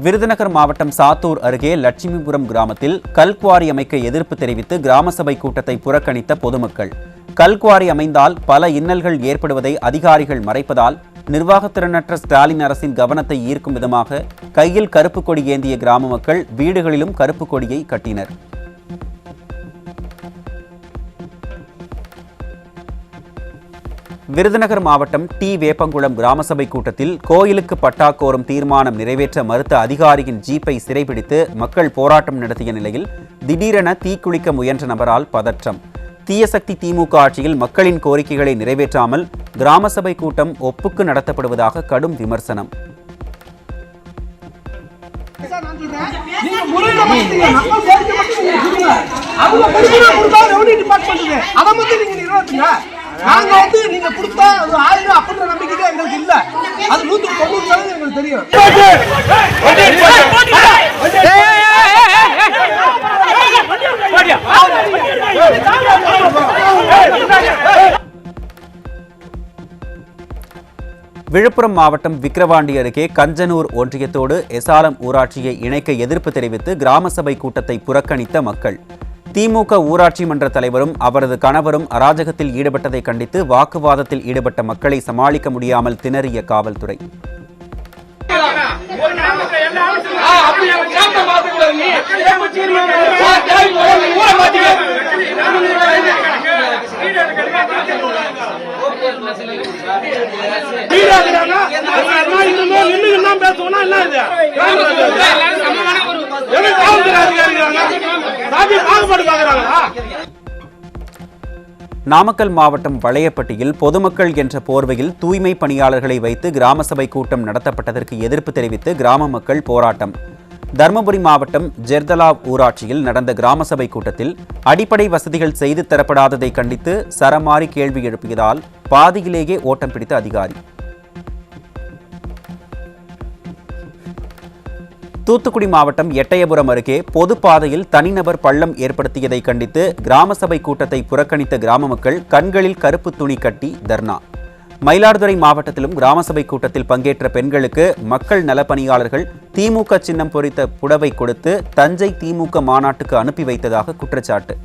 விருதுநகர் மாவட்டம் சாத்தூர் அருகே லட்சுமிபுரம் கிராமத்தில் கல்குவாரி அமைக்க எதிர்ப்பு தெரிவித்து கிராம சபை கூட்டத்தை புறக்கணித்த பொதுமக்கள். கல்குவாரி அமைந்தால் பல இன்னல்கள் ஏற்படுவதை அதிகாரிகள் மறைப்பதால் நிர்வாகத்திறனற்ற ஸ்டாலின் அரசின் கவனத்தை ஈர்க்கும் விதமாக கையில் கருப்பு கொடி ஏந்திய கிராம மக்கள் வீடுகளிலும் கருப்பு கொடியை கட்டினர். விருதுநகர் மாவட்டம் டி வேப்பங்குளம் கிராம சபை கூட்டத்தில் கோயிலுக்கு பட்டா கோரும் தீர்மானம் நிறைவேற்ற மறுத்த அதிகாரியின் ஜீப்பை சிறைபிடித்து மக்கள் போராட்டம் நடத்திய நிலையில் திடீரென தீக்குளிக்க முயன்ற நபரால் பதற்றம். தீயசக்தி திமுக ஆட்சியில் மக்களின் கோரிக்கைகளை நிறைவேற்றாமல் கிராம சபை கூட்டம் ஒப்புக்கு நடத்தப்படுவதாக கடும் விமர்சனம். நாங்க நீங்க கொடுத்தா அது 1000 அப்படின்ற நம்பிக்கை எங்களுக்கு இல்ல. அது 190% எங்களுக்கு தெரியும். விழுப்புரம் மாவட்டம் விக்கிரவாண்டி அருகே கஞ்சனூர் ஒன்றியத்தோடு எசாலம் ஊராட்சியை இணைக்க எதிர்ப்பு தெரிவித்து கிராம சபை கூட்டத்தை புறக்கணித்த மக்கள். திமுக ஊராட்சி மன்ற தலைவரும் அவரது கணவரும் அராஜகத்தில் ஈடுபட்டதை கண்டித்து வாக்குவாதத்தில் ஈடுபட்ட மக்களை சமாளிக்க முடியாமல் திணறிய காவல்துறை. நாமக்கல் மாவட்டம் வளையப்பட்டியில் பொதுமக்கள் என்ற போர்வையில் தூய்மை பணியாளர்களை வைத்து கிராம சபை கூட்டம் நடத்தப்பட்டதற்கு எதிர்ப்பு தெரிவித்து கிராம மக்கள் போராட்டம். தருமபுரி மாவட்டம் ஜெர்தலா ஊராட்சியில் நடந்த கிராம சபை கூட்டத்தில் அடிப்படை வசதிகள் செய்து தரப்படாததை கண்டித்து சரமாரி கேள்வி எழுப்பியதால் பாதியிலேயே ஓட்டம் பிடித்த அதிகாரி. தூத்துக்குடி மாவட்டம் எட்டயபுரம் அருகே பொது பாதையில் தனிநபர் பள்ளம் ஏற்படுத்தியதை கண்டித்து கிராம சபை கூட்டத்தை புறக்கணித்த கிராம மக்கள் கண்களில் கருப்பு துணி கட்டி தர்ணா. மயிலாடுதுறை மாவட்டத்திலும் கிராம சபை கூட்டத்தில் பங்கேற்ற பெண்களுக்கு மக்கள் நலப்பணியாளர்கள் திமுக சின்னம் பொறித்த புடவை கொடுத்து தஞ்சை திமுக மாநாட்டுக்கு அனுப்பி வைத்ததாக குற்றச்சாட்டு.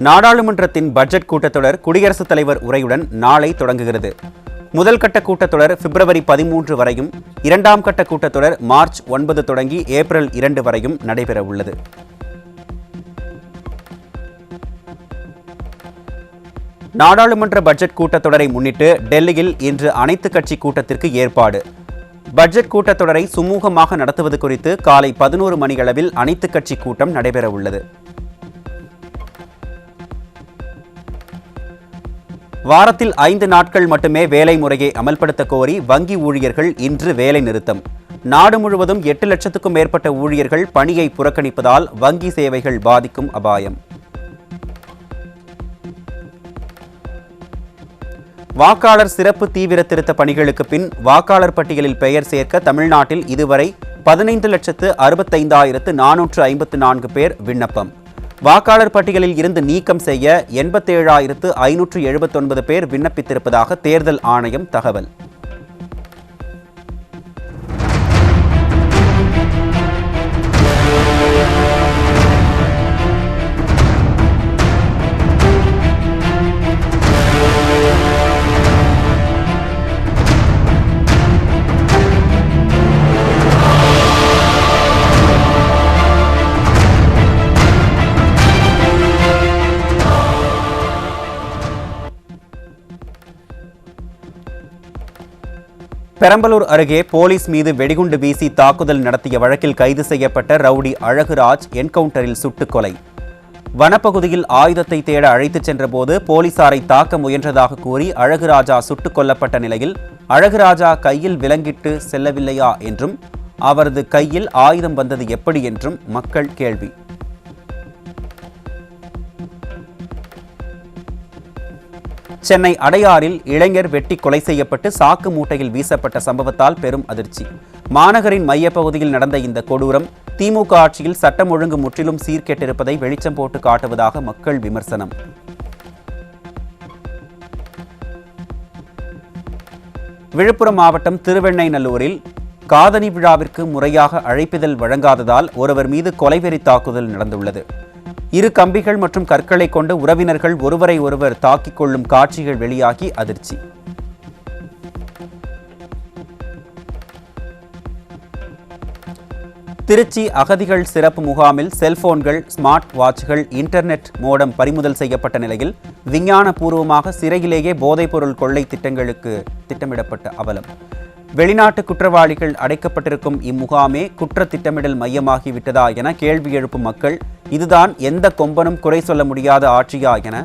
நாடாளுமன்றத்தின் பட்ஜெட் கூட்டத்தொடர் குடியரசுத் தலைவர் உரையுடன் நாளை தொடங்குகிறது. முதல் கட்ட கூட்டத்தொடர் பிப்ரவரி 13 வரையும், இரண்டாம் கட்ட கூட்டத்தொடர் மார்ச் 9 தொடங்கி ஏப்ரல் 2 வரையும் நடைபெறவுள்ளது. நாடாளுமன்ற பட்ஜெட் கூட்டத்தொடரை முன்னிட்டு டெல்லியில் இன்று அனைத்துக் கட்சி கூட்டத்திற்கு ஏற்பாடு. பட்ஜெட் கூட்டத்தொடரை சுமூகமாக நடத்துவது குறித்து காலை 11 மணியளவில் அனைத்துக் கட்சி கூட்டம் நடைபெறவுள்ளது. வாரத்தில் 5 நாட்கள் மட்டுமே வேலை முறையை அமல்படுத்த கோரி வங்கி ஊழியர்கள் இன்று வேலை நிறுத்தம். நாடு முழுவதும் 8 லட்சத்துக்கும் மேற்பட்ட ஊழியர்கள் பணியை புறக்கணிப்பதால் வங்கி சேவைகள் பாதிக்கும் அபாயம். வாக்காளர் சிறப்பு தீவிர திருத்த பணிகளுக்கு பின் வாக்காளர் பட்டியலில் பெயர் சேர்க்க தமிழ்நாட்டில் இதுவரை 15,65,454 பேர் விண்ணப்பம். வாக்காளர் பட்டியலில் இருந்து நீக்கம் செய்ய 87,579 பேர் விண்ணப்பித்திருப்பதாக தேர்தல் ஆணையம் தகவல். பெரம்பலூர் அருகே போலீஸ் மீது வெடிகுண்டு வீசி தாக்குதல் நடத்திய வழக்கில் கைது செய்யப்பட்ட ரவுடி அழகுராஜ் என்கவுண்டரில் சுட்டுக் கொலை. வனப்பகுதியில் ஆயுதத்தை தேட அழைத்துச் சென்றபோது போலீசாரை தாக்க முயன்றதாக கூறி அழகுராஜா சுட்டுக் கொல்லப்பட்ட நிலையில் அழகுராஜா கையில் விலங்கிட்டு செல்லவில்லையா என்றும் அவரது கையில் ஆயுதம் வந்தது எப்படி என்றும் மக்கள் கேள்வி. சென்னை அடையாறில் இளைஞர் வெட்டி கொலை செய்யப்பட்டு சாக்கு மூட்டையில் வீசப்பட்ட சம்பவத்தால் பெரும் அதிர்ச்சி. மாநகரின் மையப்பகுதியில் நடந்த இந்த கொடூரம் திமுக ஆட்சியில் சட்டம் ஒழுங்கு முற்றிலும் சீர்கெட்டிருப்பதை வெளிச்சம் போட்டு காட்டுவதாக மக்கள் விமர்சனம். விழுப்புரம் மாவட்டம் திருவெண்ணைநல்லூரில் காதணி விழாவிற்கு முறையாக அழைப்பிதழ் வழங்காததால் ஒருவர் மீது கொலைவெறி தாக்குதல் நடந்துள்ளது. 2 கம்பிகள் மற்றும் கற்களை கொண்டு உறவினர்கள் ஒருவரை ஒருவர் தாக்கிக் கொள்ளும் காட்சிகள் வெளியாகி அதிர்ச்சி. திருச்சி அகதிகள் சிறப்பு முகாமில் செல்போன்கள், ஸ்மார்ட் வாட்ச்கள், இன்டர்நெட் மோடம் பறிமுதல் செய்யப்பட்ட நிலையில் விஞ்ஞானபூர்வமாக சிறையிலேயே போதைப்பொருள் கொள்ளை திட்டங்களுக்கு திட்டமிடப்பட்ட அவலம். வெளிநாட்டு குற்றவாளிகள் அடைக்கப்பட்டிருக்கும் இம்முகாமே குற்ற திட்டமிடல் மையமாகிவிட்டதா என கேள்வி எழுப்பும் மக்கள், இதுதான் எந்த கொம்பனும் குறை சொல்ல முடியாத ஆட்சியா என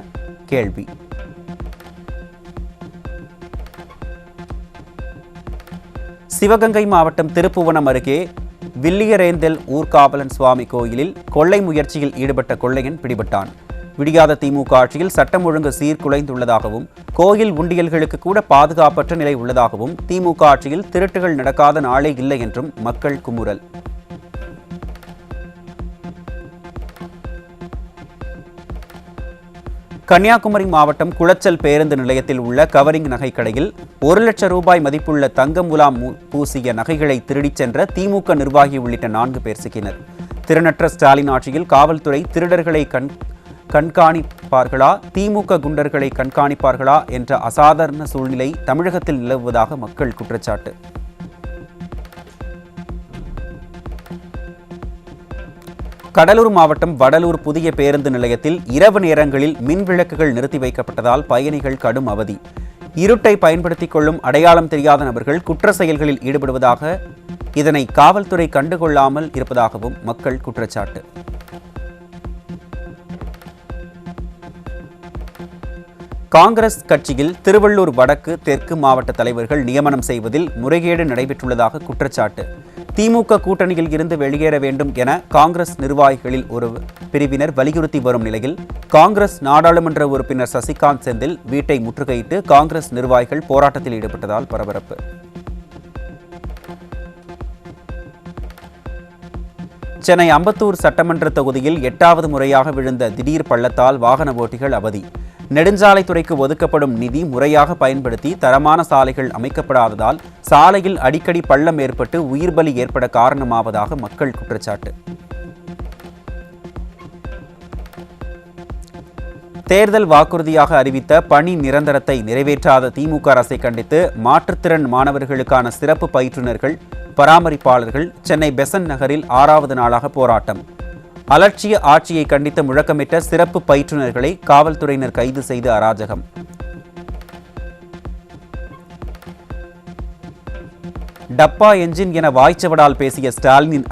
கேள்வி. சிவகங்கை மாவட்டம் திருப்புவனம் அருகே வில்லியரேந்தல் ஊர்காவலன் சுவாமி கோயிலில் கொள்ளை முயற்சியில் ஈடுபட்ட கொள்ளையன் பிடிபட்டான். விடியாத திமுக ஆட்சியில் சட்டம் ஒழுங்கு சீர்குலைந்துள்ளதாகவும் கோயில் உண்டியல்களுக்கு கூட பாதுகாப்பற்ற நிலை உள்ளதாகவும் திமுக ஆட்சியில் திருட்டுகள் நடக்காத நாளே இல்லை என்றும் மக்கள் குமுறல். கன்னியாகுமரி மாவட்டம் குளச்சல் பேருந்து நிலையத்தில் உள்ள கவரிங் நகை கடையில் 1 லட்சம் ரூபாய் மதிப்புள்ள தங்கம் முலாம் பூசிய நகைகளை திருடிச் சென்ற திமுக நிர்வாகி உள்ளிட்ட 4 பேர் சிக்கினர். திறனற்ற ஸ்டாலின் ஆட்சியில் காவல்துறை திருடர்களை கண்காணிப்பார்களா, திமுக குண்டர்களை கண்காணிப்பார்களா என்ற அசாதாரண சூழ்நிலை தமிழகத்தில் நிலவுவதாக மக்கள் குற்றச்சாட்டு. கடலூர் மாவட்டம் வடலூர் புதிய பேருந்து நிலையத்தில் இரவு நேரங்களில் மின் விளக்குகள் நிறுத்தி வைக்கப்பட்டதால் பயணிகள் கடும் அவதி. இருட்டை பயன்படுத்திக் கொள்ளும் அடையாளம் தெரியாத நபர்கள் குற்ற செயல்களில் ஈடுபடுவதாக, இதனை காவல்துறை கண்டுகொள்ளாமல் இருப்பதாகவும் மக்கள் குற்றச்சாட்டு. காங்கிரஸ் கட்சியில் திருவள்ளூர் வடக்கு, தெற்கு மாவட்ட தலைவர்கள் நியமனம் செய்வதில் முறைகேடு நடைபெற்றுள்ளதாக குற்றச்சாட்டு. திமுக கூட்டணியில் இருந்து வெளியேற வேண்டும் என காங்கிரஸ் நிர்வாகிகளில் ஒரு பிரிவினர் வலியுறுத்தி வரும் நிலையில் காங்கிரஸ் நாடாளுமன்ற உறுப்பினர் சசிகாந்த் செந்தில் வீட்டை முற்றுகையிட்டு காங்கிரஸ் நிர்வாகிகள் போராட்டத்தில் ஈடுபட்டதால் பரபரப்பு. சென்னை அம்பத்தூர் சட்டமன்ற தொகுதியில் 8வது முறையாக விழுந்த திடீர் பள்ளத்தால் வாகன ஓட்டிகள் அவதி. நெடுஞ்சாலைத்துறைக்கு ஒதுக்கப்படும் நிதி முறையாக பயன்படுத்தி தரமான சாலைகள் அமைக்கப்படாததால் சாலையில் அடிக்கடி பள்ளம் ஏற்பட்டு உயிர் பலி ஏற்பட காரணமாவதாக மக்கள் குற்றச்சாட்டு. தேர்தல் வாக்குறுதியாக அறிவித்த பணி நிரந்தரத்தை நிறைவேற்றாத திமுக அரசை கண்டித்து மாற்றுத்திறன் மாணவர்களுக்கான சிறப்பு பயிற்றுநர்கள், பராமரிப்பாளர்கள் சென்னை பெசன்ட் நகரில் 6வது நாளாக போராட்டம். அலட்சிய ஆட்சியை கண்டித்து முழக்கமிட்ட சிறப்பு பயிற்றுநர்களை காவல்துறையினர் கைது செய்து அராஜகம். டப்பா என்ஜின் என வாய்ச்சவடால் பேசிய ஸ்டாலினின்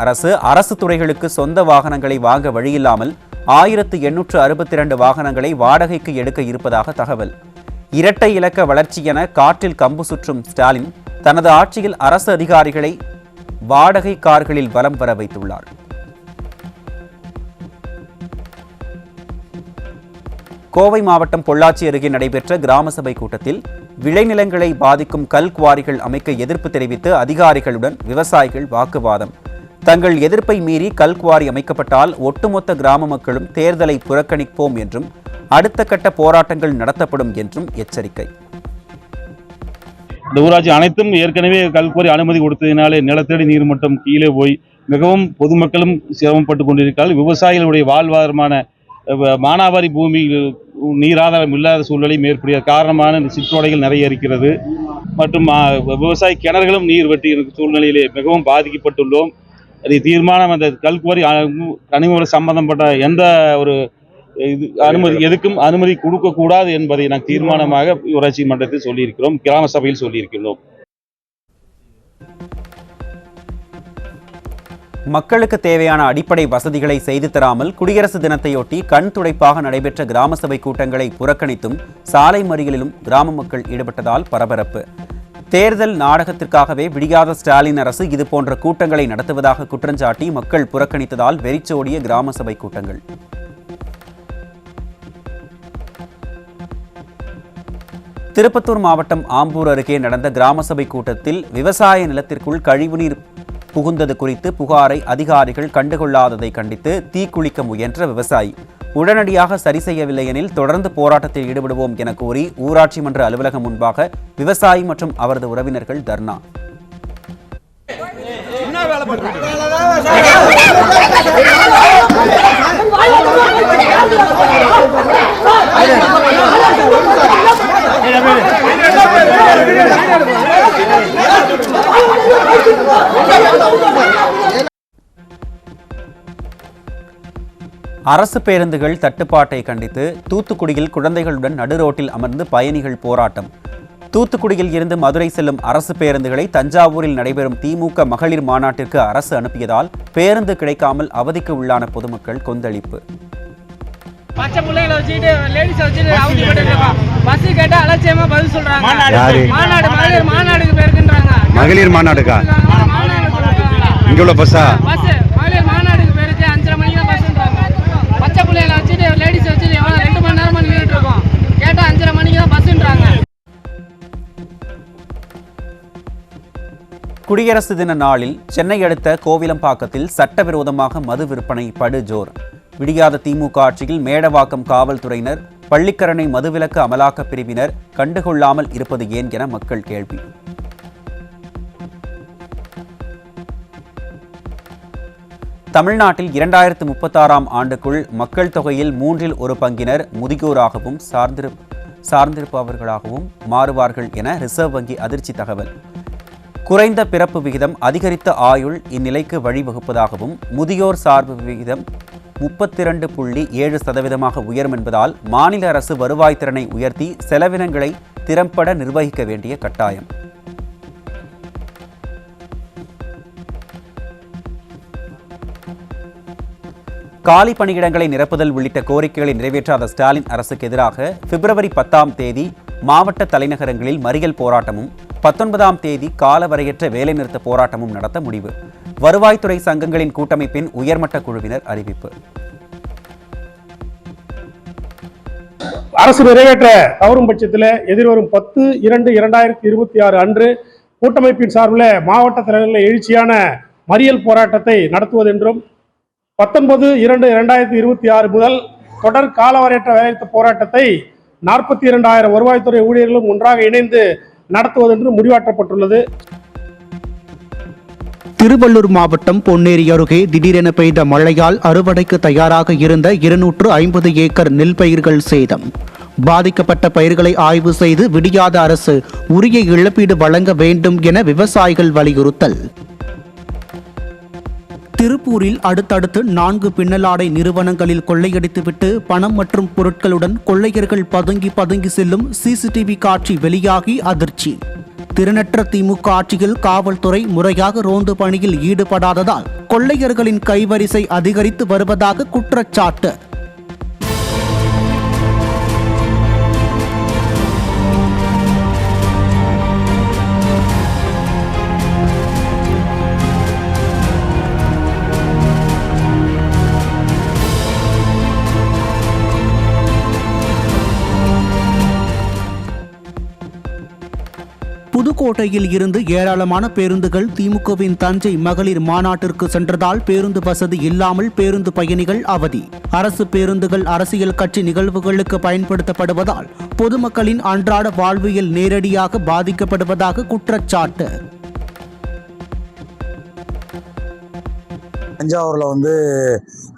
அரசு துறைகளுக்கு சொந்த வாகனங்களை வாங்க வழியில்லாமல் 1862 வாகனங்களை வாடகைக்கு எடுக்க இருப்பதாக தகவல். இரட்டை இலக்க வளர்ச்சி என காற்றில் கம்பு சுற்றும் ஸ்டாலின் தனது ஆட்சியில் அரசு அதிகாரிகளை வாடகை கார்களில் வலம் வர வைத்துள்ளார். கோவை மாவட்டம் பொள்ளாச்சி அருகே நடைபெற்ற கிராம சபை கூட்டத்தில் விளைநிலங்களை பாதிக்கும் கல் குவாரிகள் அமைக்க எதிர்ப்பு தெரிவித்து அதிகாரிகளுடன் விவசாயிகள் வாக்குவாதம். தங்கள் எதிர்ப்பை மீறி கல் குவாரி அமைக்கப்பட்டால் ஒட்டுமொத்த கிராம மக்களும் தேர்தலை புறக்கணிப்போம் என்றும் அடுத்த கட்ட போராட்டங்கள் நடத்தப்படும் என்றும் எச்சரிக்கை. இந்த ஊராட்சி அனைத்தும் ஏற்கனவே கல்குவாரி அனுமதி கொடுத்ததினாலே நிலத்தடி நீர் மட்டம் கீழே போய் மிகவும் பொதுமக்களும் சிரமப்பட்டு கொண்டிருக்கிறார்கள். விவசாயிகளுடைய வாழ்வாதாரமான மானாவாரி பூமி நீராதாரம் இல்லாத சூழ்நிலை ஏற்படுகிற காரணமான இந்த சிற்றோடைகள் நிறைய இருக்கிறது மற்றும் விவசாய கிணறுகளும் நீர் வெட்டி சூழ்நிலையிலே மிகவும் பாதிக்கப்பட்டுள்ளோம். அதை தீர்மானம் அந்த கல்குவாரி கனிமவள சம்பந்தப்பட்ட எந்த ஒரு எதுக்கும் அனுமதி கொடுக்கக்கூடாது என்பதை நாங்கள் தீர்மானமாக ஊராட்சி மன்றத்தில் சொல்லியிருக்கிறோம், கிராம சபையில் சொல்லியிருக்கிறோம். மக்களுக்கு தேவையான அடிப்படை வசதிகளை செய்து தராமல் குடியரசு தினத்தையொட்டி கண் துடைப்பாக நடைபெற்ற கிராம சபை கூட்டங்களை புறக்கணித்தும் சாலை மறியலிலும் கிராம மக்கள் ஈடுபட்டதால் பரபரப்பு. தேர்தல் நாடகத்திற்காகவே விடியாத ஸ்டாலின் அரசு இதுபோன்ற கூட்டங்களை நடத்துவதாக குற்றஞ்சாட்டி மக்கள் புறக்கணித்ததால் வெறிச்சோடிய கிராம சபை கூட்டங்கள். திருப்பத்தூர் மாவட்டம் ஆம்பூர் அருகே நடந்த கிராம சபை கூட்டத்தில் விவசாய நிலத்திற்குள் கழிவுநீர் புகுந்தது குறித்து புகாரை அதிகாரிகள் கண்டுகொள்ளாததை கண்டித்து தீக்குளிக்க முயன்ற விவசாயி உடனடியாக சரி செய்யவில்லை எனில் தொடர்ந்து போராட்டத்தில் ஈடுபடுவோம் என கூறி ஊராட்சி மன்ற அலுவலகம் முன்பாக விவசாயி மற்றும் அவரது உறவினர்கள் தர்ணா. அரசு பேருந்துகள் தட்டுப்பாட்டை கண்டித்து தூத்துக்குடியில் குழந்தைகளுடன் நடுரோட்டில் அமர்ந்து பயணிகள் போராட்டம். தூத்துக்குடியில் இருந்து மதுரை செல்லும் அரசு பேருந்துகளை தஞ்சாவூரில் நடைபெறும் திமுக மகளிர் மாநாட்டிற்கு அரசு அனுப்பியதால் பேருந்து கிடைக்காமல் அவதிக்கு உள்ளான பொதுமக்கள் கொந்தளிப்பு. மகளிர் மாநாடுக்கா இங்க உள்ள பஸ்ஸா மகளிர் மாநாடுக்கு பேருக்கு 5:30 மணிக்கு தான் பஸ்ன்றாங்க. பச்சை பிள்ளைகளை வச்சுட்டு லேடிஸ் வச்சுட்டு எவ்வளோ 2 மணி நேரமா நின்றுட்டு இருக்கோம். கேட்டால் 5:30 மணிக்கு தான் பஸ்ன்றாங்க. குடியரசு தின நாளில் சென்னை அடுத்த கோவிலம்பாக்கத்தில் சட்டவிரோதமாக மது விற்பனை படுஜோர். விடியாத திமுக ஆட்சியில் மேடவாக்கம் காவல்துறையினர் பள்ளிக்கரணை மதுவிலக்கு அமலாக்கப் பிரிவினர் கண்டுகொள்ளாமல் இருப்பது ஏன் என மக்கள் கேள்வி. தமிழ்நாட்டில் 2036ஆம் ஆண்டுக்குள் மக்கள் தொகையில் 1/3 முதியோராகவும் சார்ந்திருப்பவர்களாகவும் மாறுவார்கள் என ரிசர்வ் வங்கி அதிர்ச்சி தகவல். குறைந்த பிறப்பு விகிதம் அதிகரித்த ஆயுள் இந்நிலைக்கு வழிவகுப்பதாகவும் முதியோர் சார்பு விகிதம் 32.7% உயரும் என்பதால் மாநில அரசு வருவாய் திறனை உயர்த்தி செலவினங்களை திறம்பட நிர்வகிக்க வேண்டிய கட்டாயம். காலி பணியிடங்களை நிரப்புதல் உள்ளிட்ட கோரிக்கைகளை நிறைவேற்றாத ஸ்டாலின் அரசுக்கு எதிராக பிப்ரவரி 10ஆம் தேதி மாவட்ட தலைநகரங்களில் மறியல் போராட்டமும் 19ஆம் தேதி காலவரையற்ற வேலைநிறுத்த போராட்டமும் நடத்த முடிவு. வருவாய்த்துறை சங்கங்களின் கூட்டமைப்பின் உயர்மட்ட குழுவினர் அறிவிப்பு. அரசு நிறைவேற்ற தவறும் பட்சத்தில் எதிர்வரும் 10/2/2026 அன்று கூட்டமைப்பின் சார்பில் மாவட்ட தலைவர்கள் எழுச்சியான மறியல் போராட்டத்தை நடத்துவதென்றும் 19/2/2026 முதல் தொடர் காலவரையற்ற வேலைநிறுத்த போராட்டத்தை 42,000 வருவாய்த்துறை ஊழியர்களும் ஒன்றாக இணைந்து நடத்துவதென்றும் முடிவாற்றப்பட்டுள்ளது. திருவள்ளூர் மாவட்டம் பொன்னேரி அருகே திடீரென பெய்த மழையால் அறுவடைக்கு தயாராக இருந்த 250 ஏக்கர் நெல் பயிர்கள் சேதம். பாதிக்கப்பட்ட பயிர்களை ஆய்வு செய்து விடியாத அரசு உரிய இழப்பீடு வழங்க வேண்டும் என விவசாயிகள் வலியுறுத்தல். திருப்பூரில் அடுத்தடுத்து 4 பின்னலாடை நிறுவனங்களில் கொள்ளையடித்துவிட்டு பணம் மற்றும் பொருட்களுடன் கொள்ளையர்கள் பதுங்கி செல்லும் சிசிடிவி காட்சி வெளியாகி அதிர்ச்சி. திறனற்ற திமுக ஆட்சியில் காவல்துறை முறையாக ரோந்து பணியில் ஈடுபடாததால் கொள்ளையர்களின் கைவரிசை அதிகரித்து வருவதாக குற்றச்சாட்டு. புதுக்கோட்டையில் இருந்து ஏராளமான பேருந்துகள் திமுகவின் தஞ்சை மகளிர் மாநாட்டிற்கு சென்றதால் பேருந்து வசதி இல்லாமல் பேருந்து பயணிகள் அவதி. அரசு பேருந்துகள் அரசியல் கட்சி நிகழ்வுகளுக்கு பயன்படுத்தப்படுவதால் பொதுமக்களின் அன்றாட வாழ்வியல் நேரடியாக பாதிக்கப்படுவதாக குற்றச்சாட்டு. தஞ்சாவூரில்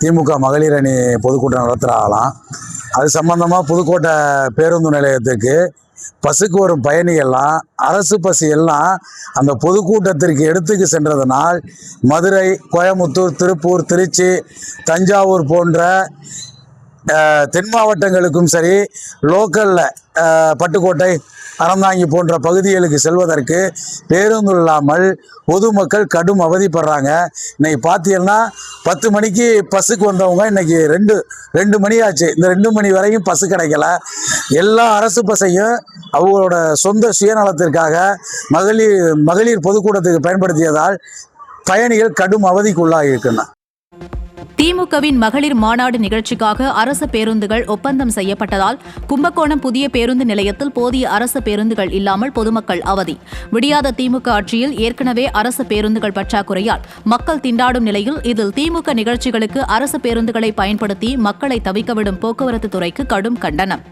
திமுக மகளிர் அணி பொதுக்கூட்டம் நடத்துகிறாங்களாம். அது சம்பந்தமாக புதுக்கோட்டை பேருந்து நிலையத்துக்கு பஸ்ஸுக்கு வரும் பயணிகள்லாம் அரசு பஸ் எல்லாம் அந்த பொதுக்கூட்டத்திற்கு எடுத்துக்கு சென்றதனால் மதுரை, கோயமுத்தூர், திருப்பூர், திருச்சி, தஞ்சாவூர் போன்ற தென் மாவட்டங்களுக்கும் சரி, லோக்கலில் பட்டுக்கோட்டை, அறந்தாங்கி போன்ற பகுதிகளுக்கு செல்வதற்கு பேருந்து இல்லாமல் பொதுமக்கள் கடும் அவதிப்படுறாங்க. இன்னைக்கு பார்த்தீங்கன்னா 10 மணிக்கு பஸ்ஸுக்கு வந்தவங்க இன்னைக்கு ரெண்டு மணி ஆச்சு. இந்த 2 மணி வரையும் பஸ்ஸு கிடைக்கல. எல்லா அரசு பஸ்ஸையும் அவங்களோட சொந்த சுயநலத்திற்காக மகளிர் பொதுக்கூட்டத்துக்கு பயன்படுத்தியதால் பயணிகள் கடும் அவதிக்குள்ளாகி இருக்கின்றனர். திமுகவின் மகளிர் மாநாடு நிகழ்ச்சிக்காக அரசு பேருந்துகள் ஒப்பந்தம் செய்யப்பட்டதால் கும்பகோணம் புதிய பேருந்து நிலையத்தில் போதிய அரசு பேருந்துகள் இல்லாமல் பொதுமக்கள் அவதி. விடியாத திமுக ஆட்சியில் ஏற்கனவே அரசு பேருந்துகள் பற்றாக்குறையால் மக்கள் திண்டாடும் நிலையில் இதில் திமுக நிகழ்ச்சிகளுக்கு அரசு பேருந்துகளை பயன்படுத்தி மக்களை தவிக்கவிடும் போக்குவரத்து துறைக்கு கடும் கண்டனம்.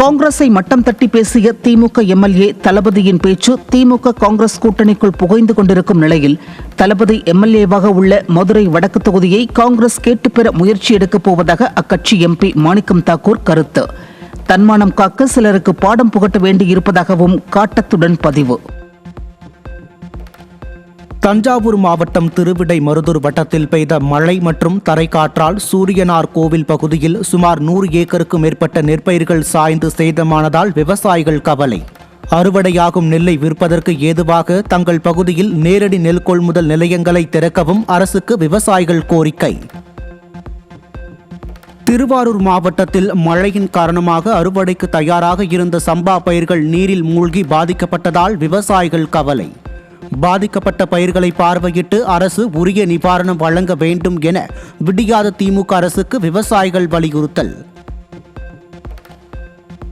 காங்கிரஸை மட்டம் தட்டி பேசிய திமுக எம்எல்ஏ தளபதியின் பேச்சு திமுக காங்கிரஸ் கூட்டணிக்குள் புகைந்து கொண்டிருக்கும் நிலையில் தளபதி எம்எல்ஏவாக உள்ள மதுரை வடக்கு தொகுதியை காங்கிரஸ் கேட்டுப்பெற முயற்சி எடுக்கப் போவதாக அக்கட்சி எம்பி மாணிக்கம் தாக்கூர் கருத்து. தன்மானம் காக்க சிலருக்கு பாடம் புகட்ட வேண்டியிருப்பதாகவும் காட்டத்துடன் பதிவு. தஞ்சாவூர் மாவட்டம் திருவிடைமருதூர் வட்டத்தில் பெய்த மழை மற்றும் தரைக்காற்றால் சூரியனார் கோவில் பகுதியில் சுமார் 100 ஏக்கருக்கு மேற்பட்ட நெற்பயிர்கள் சாய்ந்து சேதமானதால் விவசாயிகள் கவலை. அறுவடையாகும் நெல்லை விற்பதற்கு ஏதுவாக தங்கள் பகுதியில் நேரடி நெல் கொள்முதல் நிலையங்களை திறக்கவும் அரசுக்கு விவசாயிகள் கோரிக்கை. திருவாரூர் மாவட்டத்தில் மழையின் காரணமாக அறுவடைக்கு தயாராக இருந்த சம்பா பயிர்கள் நீரில் மூழ்கி பாதிக்கப்பட்டதால் விவசாயிகள் கவலை. பாதிக்கப்பட்ட பயிர்களை பார்வையிட்டு அரசு உரிய நிவாரணம் வழங்க வேண்டும் என விடியாத திமுக அரசுக்கு விவசாயிகள் வலியுறுத்தல்.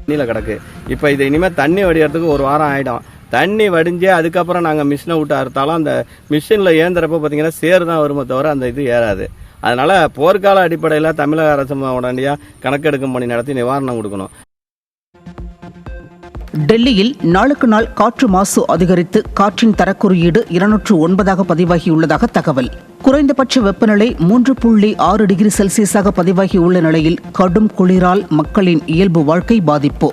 தண்ணியில் கிடக்கு. இப்போ இது இனிமேல் தண்ணி வடிகிறதுக்கு 1 வாரம் ஆகிடும். தண்ணி வடிஞ்சு அதுக்கப்புறம் நாங்கள் மிஷினை விட்டு அறுத்தாலும் அந்த மிஷினில் ஏந்துறப்ப பார்த்தீங்கன்னா சேர் தான் வருமே தவிர அந்த இது ஏறாது. அதனால் போர்க்கால அடிப்படையில் தமிழக அரசு உடனடியாக கணக்கெடுக்கும் பணி நடத்தி நிவாரணம் கொடுக்கணும். டெல்லியில் நாளுக்கு நாள் காற்று மாசு அதிகரித்து காற்றின் தரக்குறியீடு 209ஆக பதிவாகியுள்ளதாக தகவல். குறைந்தபட்ச வெப்பநிலை 3.6 டிகிரி செல்சியஸாக பதிவாகியுள்ள நிலையில் கடும் குளிரால் மக்களின் இயல்பு வாழ்க்கை பாதிப்பு.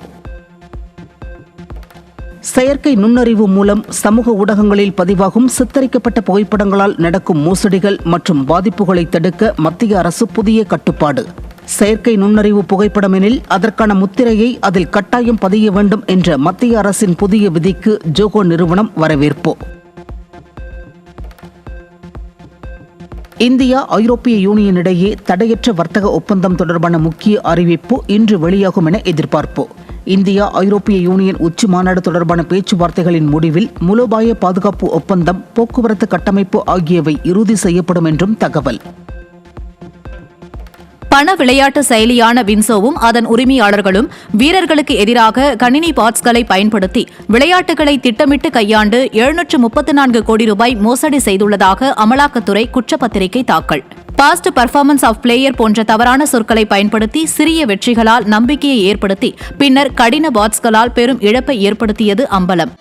செயற்கை நுண்ணறிவு மூலம் சமூக ஊடகங்களில் பதிவாகும் சித்தரிக்கப்பட்ட புகைப்படங்களால் நடக்கும் மோசடிகள் மற்றும் பாதிப்புகளை தடுக்க மத்திய அரசு புதிய கட்டுப்பாடு. செயற்கை நுண்ணறிவு புகைப்படம் எனில் அதற்கான முத்திரையை அதில் கட்டாயம் பதிய வேண்டும் என்ற மத்திய அரசின் புதிய விதிக்கு ஜோகோ நிறுவனம் வரவேற்பு. இந்தியா ஐரோப்பிய யூனியன் இடையே தடையற்ற வர்த்தக ஒப்பந்தம் தொடர்பான முக்கிய அறிவிப்பு இன்று வெளியாகும் என எதிர்பார்ப்பு. இந்தியா ஐரோப்பிய யூனியன் உச்சி மாநாடு தொடர்பான பேச்சுவார்த்தைகளின் முடிவில் மூலோபாய பாதுகாப்பு ஒப்பந்தம், போக்குவரத்து கட்டமைப்பு ஆகியவை இறுதி செய்யப்படும் என்றும் தகவல். பண விளையாட்டு செயலியான வின்சோவும் அதன் உரிமையாளர்களும் வீரர்களுக்கு எதிராக கணினி பாட்ஸ்களை பயன்படுத்தி விளையாட்டுகளை திட்டமிட்டு கையாண்டு 734 கோடி ரூபாய் மோசடி செய்துள்ளதாக அமலாக்கத்துறை குற்றப்பத்திரிகை தாக்கல். பாஸ்ட் பர்ஃபார்மன்ஸ் ஆஃப் பிளேயர் போன்ற தவறான சொற்களை பயன்படுத்தி சிறிய வெற்றிகளால் நம்பிக்கையை ஏற்படுத்தி பின்னர் கடின பாட்ஸ்களால் பெரும் இழப்பை ஏற்படுத்தியது அம்பலம்.